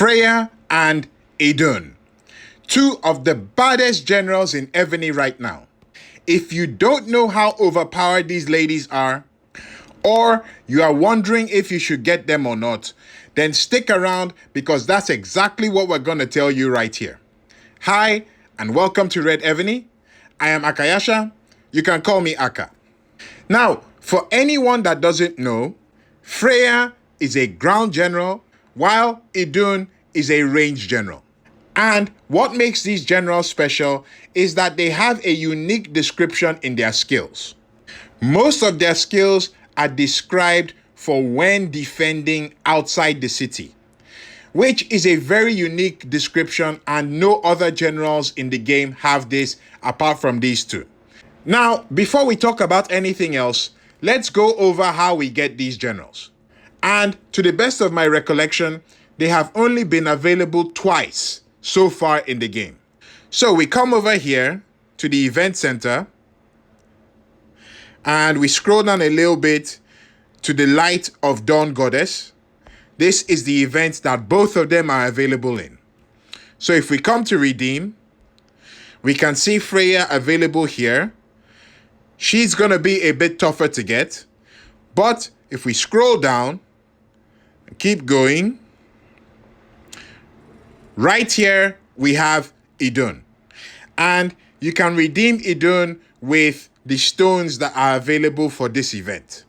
Freyja and Idunn, two of the baddest generals in Evony right now. If you don't know how overpowered these ladies are, or you are wondering if you should get them or not, then stick around because that's exactly what we're going to tell you right here. Hi, and welcome to Red Evony. I am Akayasha. You can call me Aka. Now, for anyone that doesn't know, Freyja is a ground general, while Idunn is a range general. And what makes these generals special is that they have a unique description in their skills. Most of their skills are described for when defending outside the city, which is a very unique description, and no other generals in the game have this apart from these two. Now, before we talk about anything else, let's go over how we get these generals. And to the best of my recollection, they have only been available twice so far in the game. So we come over here to the event center and we scroll down a little bit to the Light of Dawn Goddess. This is the event that both of them are available in. So if we come to redeem, we can see Freyja available here. She's going to be a bit tougher to get. But if we scroll down, keep going, right here we have Idunn. And you can redeem Idunn with the stones that are available for this event.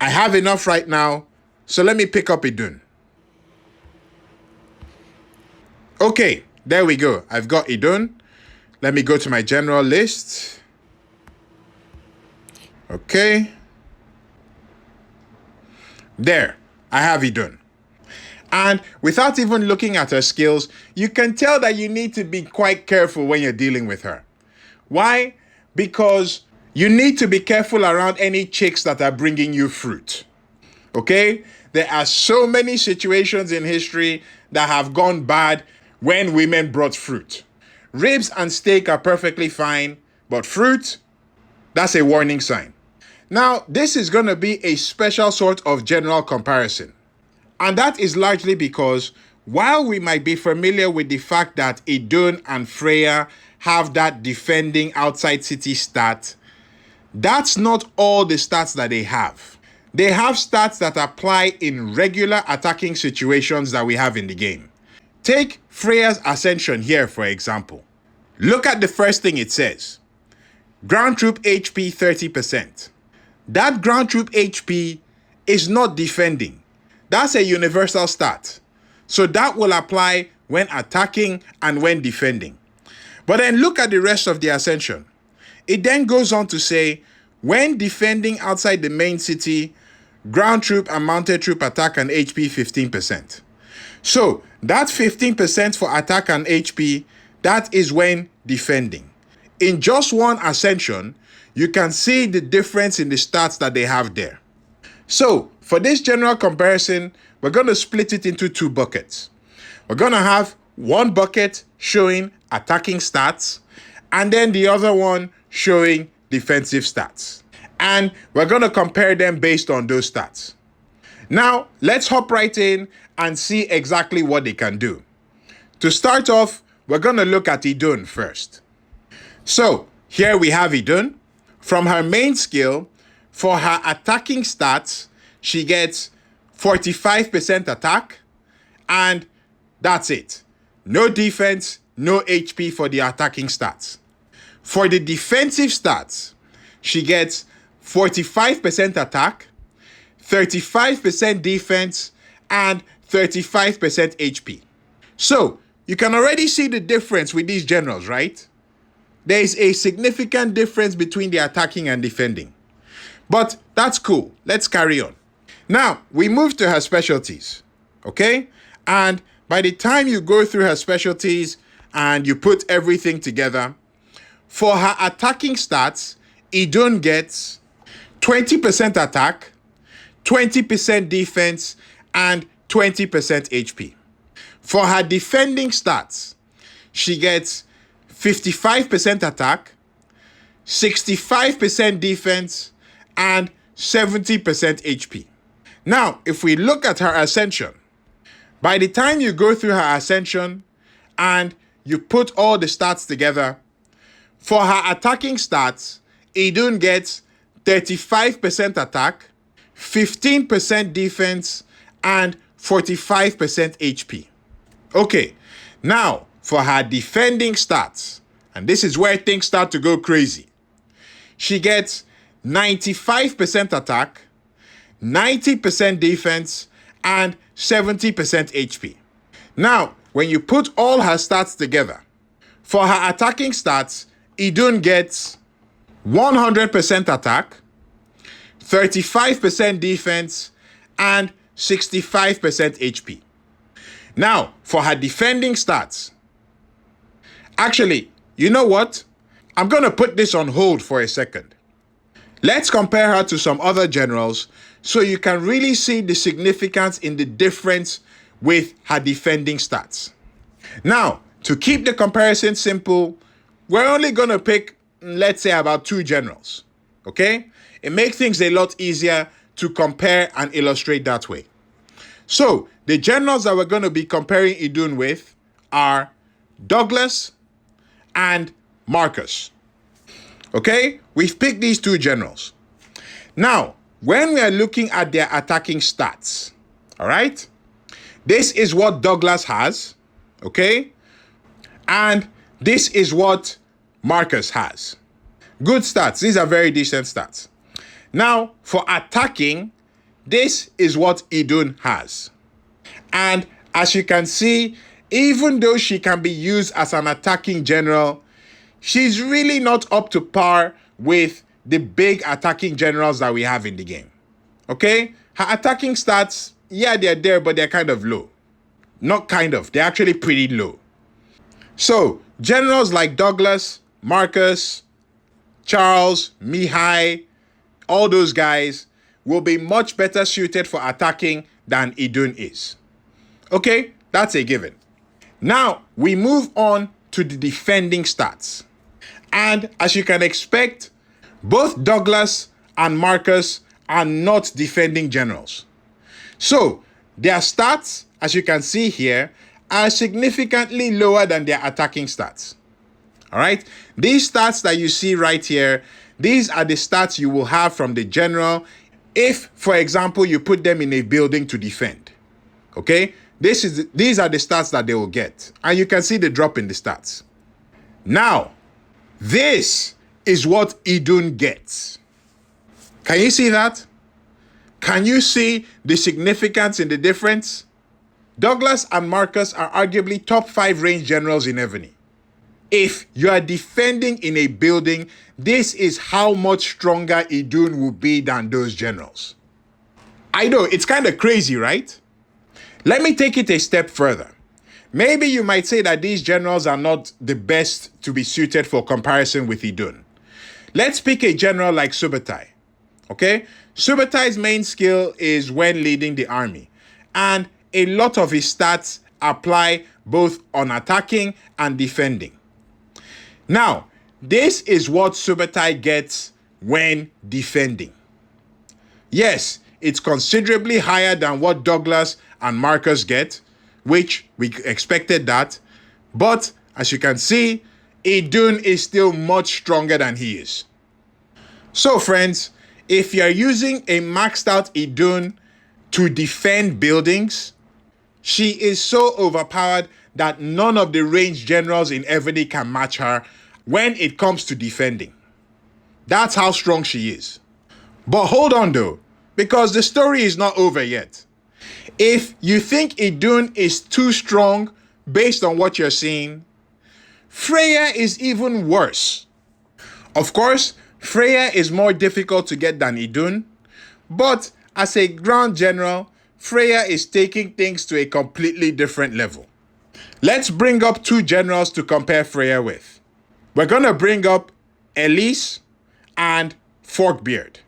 I have enough right now, so let me pick up Idunn. Okay, there we go. I've got Idunn. Let me go to my general list. Okay. There, I have Idunn. And without even looking at her skills, you can tell that you need to be quite careful when you're dealing with her. Why? Because you need to be careful around any chicks that are bringing you fruit. Okay? There are so many situations in history that have gone bad when women brought fruit. Ribs and steak are perfectly fine, but fruit, that's a warning sign. Now, this is going to be a special sort of general comparison. And that is largely because while we might be familiar with the fact that Idunn and Freyja have that defending outside city stat, that's not all the stats that they have. They have stats that apply in regular attacking situations that we have in the game. Take Freyja's Ascension here, for example. Look at the first thing it says. Ground troop HP 30%. That ground troop HP is not defending. That's a universal stat. So that will apply when attacking and when defending. But then look at the rest of the Ascension. It then goes on to say, when defending outside the main city, ground troop and mounted troop attack and HP 15%. So that 15% for attack and HP, that is when defending. In just one Ascension, you can see the difference in the stats that they have there. So for this general comparison, we're going to split it into two buckets. We're going to have one bucket showing attacking stats, and then the other one showing defensive stats. And we're going to compare them based on those stats. Now, let's hop right in and see exactly what they can do. To start off, we're going to look at Idunn first. So here we have Idunn. From her main skill, for her attacking stats, she gets 45% attack, and that's it. No defense, no HP for the attacking stats. For the defensive stats, she gets 45% attack, 35% defense, and 35% HP. So, you can already see the difference with these generals, right? There is a significant difference between the attacking and defending. But that's cool. Let's carry on. Now, we move to her specialties, okay? And by the time you go through her specialties and you put everything together, for her attacking stats, Idunn gets 20% attack, 20% defense, and 20% HP. For her defending stats, she gets 55% attack, 65% defense, and 70% HP. Now, if we look at her Ascension, By the time you go through her ascension and you put all the stats together, for her attacking stats, Idunn gets 35% attack, 15% defense, and 45% HP. Okay, now for her defending stats, and this is where things start to go crazy. She gets 95% attack, 90% defense, and 70% HP. Now, when you put all her stats together, for her attacking stats, Idunn gets 100% attack, 35% defense, and 65% HP. Now, for her defending stats, actually, you know what? I'm going to put this on hold for a second. Let's compare her to some other generals so you can really see the significance in the difference with her defending stats. Now, to keep the comparison simple, we're only going to pick, let's say, about 2 generals. Okay? It makes things a lot easier to compare and illustrate that way. So, the generals that we're going to be comparing Idunn with are Douglas and Marcus. Okay? We've picked these 2 generals. Now, when we are looking at their attacking stats, all right? This is what Douglas has, okay? And this is what Marcus has. Good stats. These are very decent stats. Now, for attacking, this is what Idunn has. And as you can see, even though she can be used as an attacking general, she's really not up to par with the big attacking generals that we have in the game. Okay? Her attacking stats, yeah, they're there, but they're kind of low. Not kind of, they're actually pretty low. So, generals like Douglas, Marcus, Charles, Mihai, all those guys will be much better suited for attacking than Idunn is. Okay? That's a given. Now, we move on to the defending stats. And as you can expect, both Douglas and Marcus are not defending generals. So, their stats, as you can see here, are significantly lower than their attacking stats. All right? These stats that you see right here, these are the stats you will have from the general if, for example, you put them in a building to defend. Okay? These are the stats that they will get. And you can see the drop in the stats. Now, this is what Idunn gets. Can you see that? Can you see the significance in the difference? Douglas and Marcus are arguably top 5 range generals in Evony. If you are defending in a building, this is how much stronger Idunn will be than those generals. I know, it's kind of crazy, right? Let me take it a step further. Maybe you might say that these generals are not the best to be suited for comparison with Idunn. Let's pick a general like Subutai. Okay? Subutai's main skill is when leading the army. And a lot of his stats apply both on attacking and defending. Now, this is what Subutai gets when defending. Yes, it's considerably higher than what Douglas and Marcus get, which we expected that. But as you can see, Idunn is still much stronger than he is. So friends, if you're using a maxed out Idunn to defend buildings, she is so overpowered that none of the ranged generals in Evony can match her when it comes to defending. That's how strong she is. But hold on though, because the story is not over yet. If you think Idunn is too strong based on what you're seeing, Freyja is even worse. Of course, Freyja is more difficult to get than Idunn, but as a ground general, Freyja is taking things to a completely different level. Let's bring up 2 generals to compare Freyja with. We're going to bring up Elise and Forkbeard.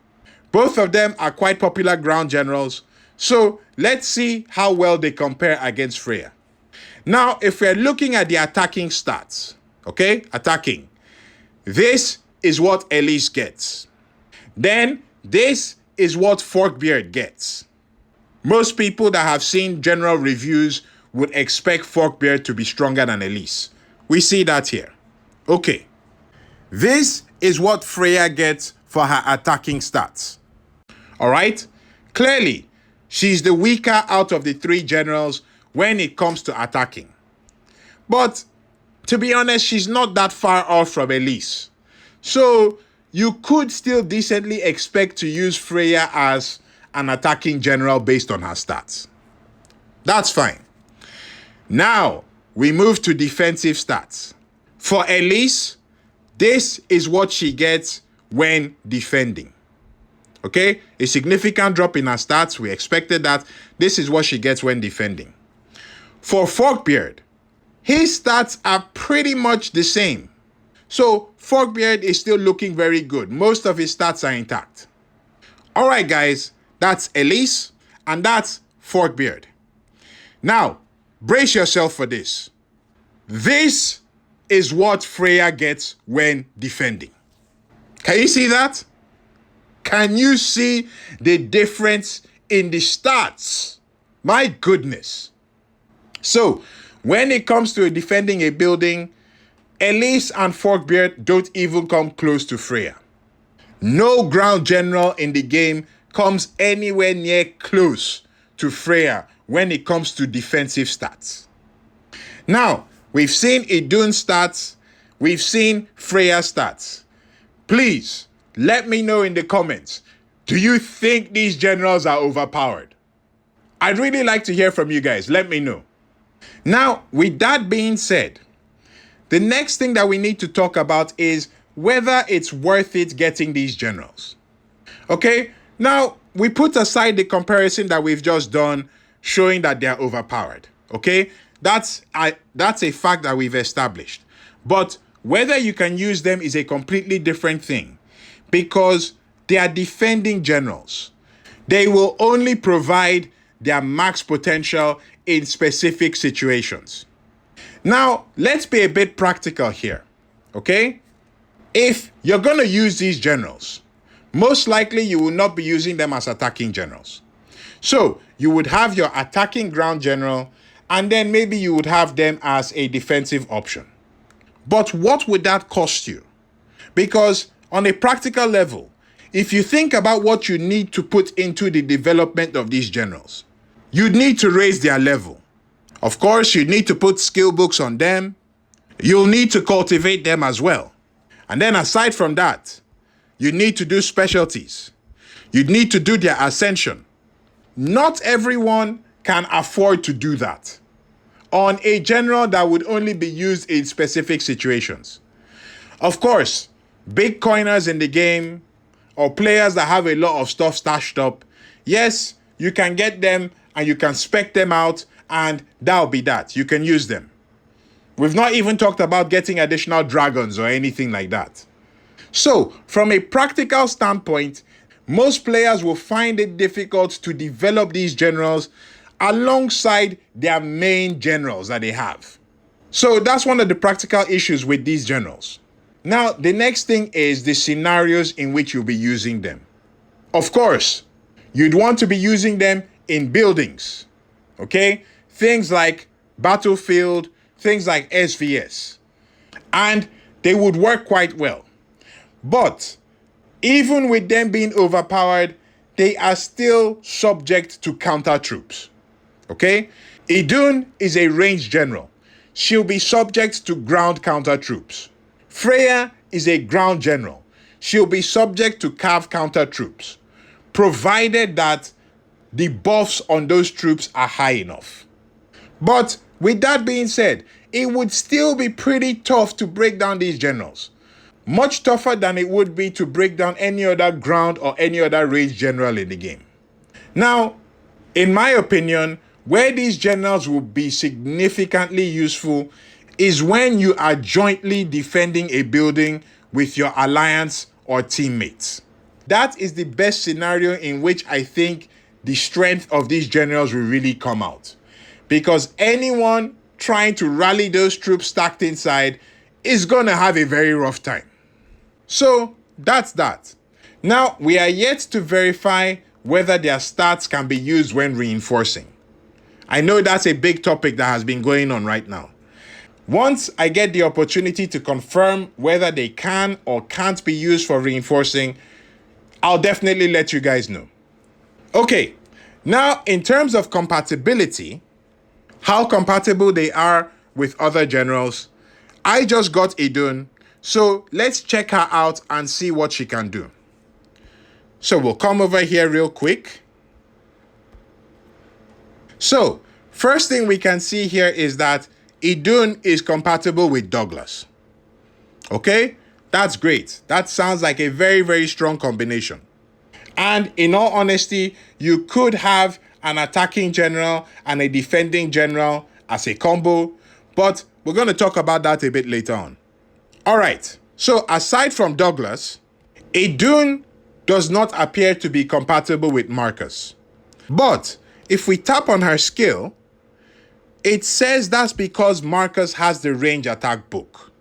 Both of them are quite popular ground generals, so let's see how well they compare against Freyja. Now, if we're looking at the attacking stats, okay, attacking, this is what Elise gets. Then, this is what Forkbeard gets. Most people that have seen general reviews would expect Forkbeard to be stronger than Elise. We see that here. Okay. This is what Freyja gets for her attacking stats. Alright? Clearly, she's the weaker out of the three generals when it comes to attacking. But, to be honest, she's not that far off from Elise. So, you could still decently expect to use Freyja as an attacking general based on her stats. That's fine. Now, we move to defensive stats. For Elise, this is what she gets when defending. Okay? A significant drop in her stats. We expected that. This is what she gets when defending. For Forkbeard, his stats are pretty much the same. So, Forkbeard is still looking very good. Most of his stats are intact. Alright guys, that's Elise and that's Forkbeard. Now, brace yourself for this. This is what Freyja gets when defending. Can you see that? Can you see the difference in the stats? My goodness. So, when it comes to defending a building, Elise and Forkbeard don't even come close to Freyja. No ground general in the game comes anywhere near close to Freyja when it comes to defensive stats. Now, we've seen Idunn's stats, we've seen Freyja's stats. Please, let me know in the comments, do you think these generals are overpowered? I'd really like to hear from you guys, let me know. Now, with that being said, the next thing that we need to talk about is whether it's worth it getting these generals. Okay, now we put aside the comparison that we've just done showing that they're overpowered. Okay, that's a fact that we've established. But whether you can use them is a completely different thing because they are defending generals. They will only provide their max potential in specific situations. Now, let's be a bit practical here, okay? If you're going to use these generals, most likely you will not be using them as attacking generals. So, you would have your attacking ground general, and then maybe you would have them as a defensive option. But what would that cost you? Because on a practical level, if you think about what you need to put into the development of these generals, you'd need to raise their level. Of course, you need to put skill books on them. You'll need to cultivate them as well. And then aside from that, you need to do specialties. You need to do their ascension. Not everyone can afford to do that on a general that would only be used in specific situations. Of course, big coiners in the game or players that have a lot of stuff stashed up, yes, you can get them and you can spec them out and that'll be that. You can use them. We've not even talked about getting additional dragons or anything like that. So, from a practical standpoint, most players will find it difficult to develop these generals alongside their main generals that they have. So, that's one of the practical issues with these generals. Now, the next thing is the scenarios in which you'll be using them. Of course, you'd want to be using them in buildings, okay? Things like Battlefield, things like SVS. And they would work quite well. But even with them being overpowered, they are still subject to counter troops. Okay? Idunn is a ranged general. She'll be subject to ground counter troops. Freyja is a ground general. She'll be subject to cav counter troops, provided that the buffs on those troops are high enough. But with that being said, it would still be pretty tough to break down these generals. Much tougher than it would be to break down any other ground or any other ranged general in the game. Now, in my opinion, where these generals will be significantly useful is when you are jointly defending a building with your alliance or teammates. That is the best scenario in which I think the strength of these generals will really come out. Because anyone trying to rally those troops stacked inside is going to have a very rough time. So, that's that. Now, we are yet to verify whether their stats can be used when reinforcing. I know that's a big topic that has been going on right now. Once I get the opportunity to confirm whether they can or can't be used for reinforcing, I'll definitely let you guys know. Okay, now in terms of compatibility, how compatible they are with other generals, I just got Idunn, so let's check her out and see what she can do. So we'll come over here real quick. So, first thing we can see here is that Idunn is compatible with Douglas. Okay, that's great. That sounds like a very, very strong combination. And in all honesty, you could have an attacking general and a defending general as a combo, but we're going to talk about that a bit later on. All right, so aside from Douglas, Idunn does not appear to be compatible with Marcus. But if we tap on her skill, it says that's because Marcus has the range attack book.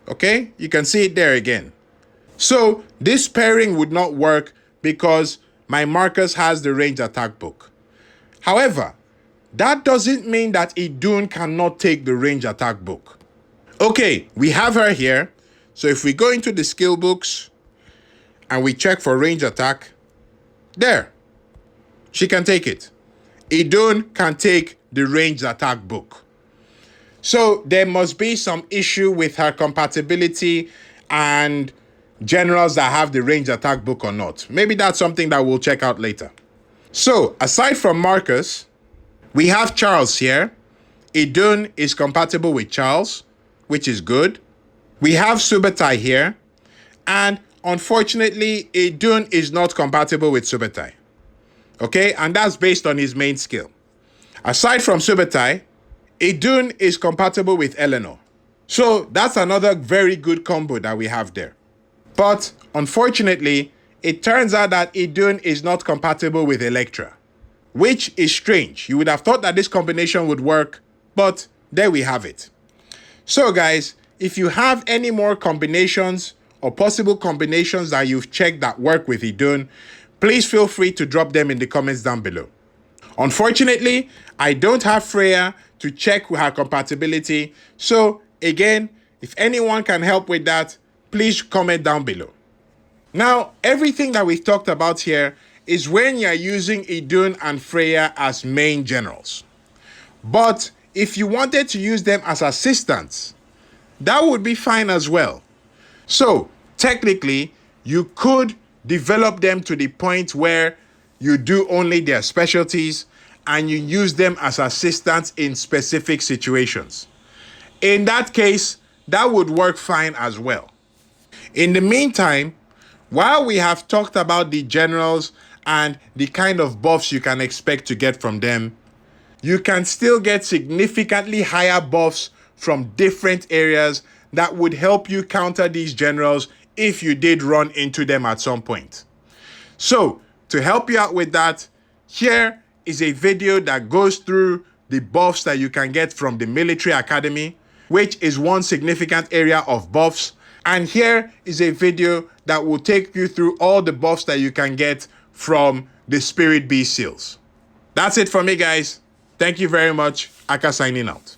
Okay, you can see it there again. So this pairing would not work because my Marcus has the range attack book. However, that doesn't mean that Idunn cannot take the range attack book. Okay, we have her here. So if we go into the skill books and we check for range attack, there, she can take it. Idunn can take the range attack book. So there must be some issue with her compatibility and generals that have the range attack book or not. Maybe that's something that we'll check out later. So aside from Marcus, we have Charles here. Idunn is compatible with Charles, which is good. We have Subutai here. And unfortunately, Idunn is not compatible with Subutai. Okay, and that's based on his main skill. Aside from Subutai, Idunn is compatible with Eleanor. So that's another very good combo that we have there. But unfortunately, it turns out that Idunn is not compatible with Electra, which is strange. You would have thought that this combination would work, but there we have it. So guys, if you have any more combinations or possible combinations that you've checked that work with Idunn, please feel free to drop them in the comments down below. Unfortunately, I don't have Freyja to check her compatibility. So again, if anyone can help with that, please comment down below. Now, everything that we've talked about here is when you're using Idunn and Freyja as main generals. But if you wanted to use them as assistants, that would be fine as well. So technically, you could develop them to the point where you do only their specialties and you use them as assistants in specific situations. In that case, that would work fine as well. In the meantime, while we have talked about the generals and the kind of buffs you can expect to get from them, you can still get significantly higher buffs from different areas that would help you counter these generals if you did run into them at some point. So, to help you out with that, here is a video that goes through the buffs that you can get from the military academy, which is one significant area of buffs. And here is a video that will take you through all the buffs that you can get from the Spirit Beast seals. That's it for me, guys. Thank you very much. Aka signing out.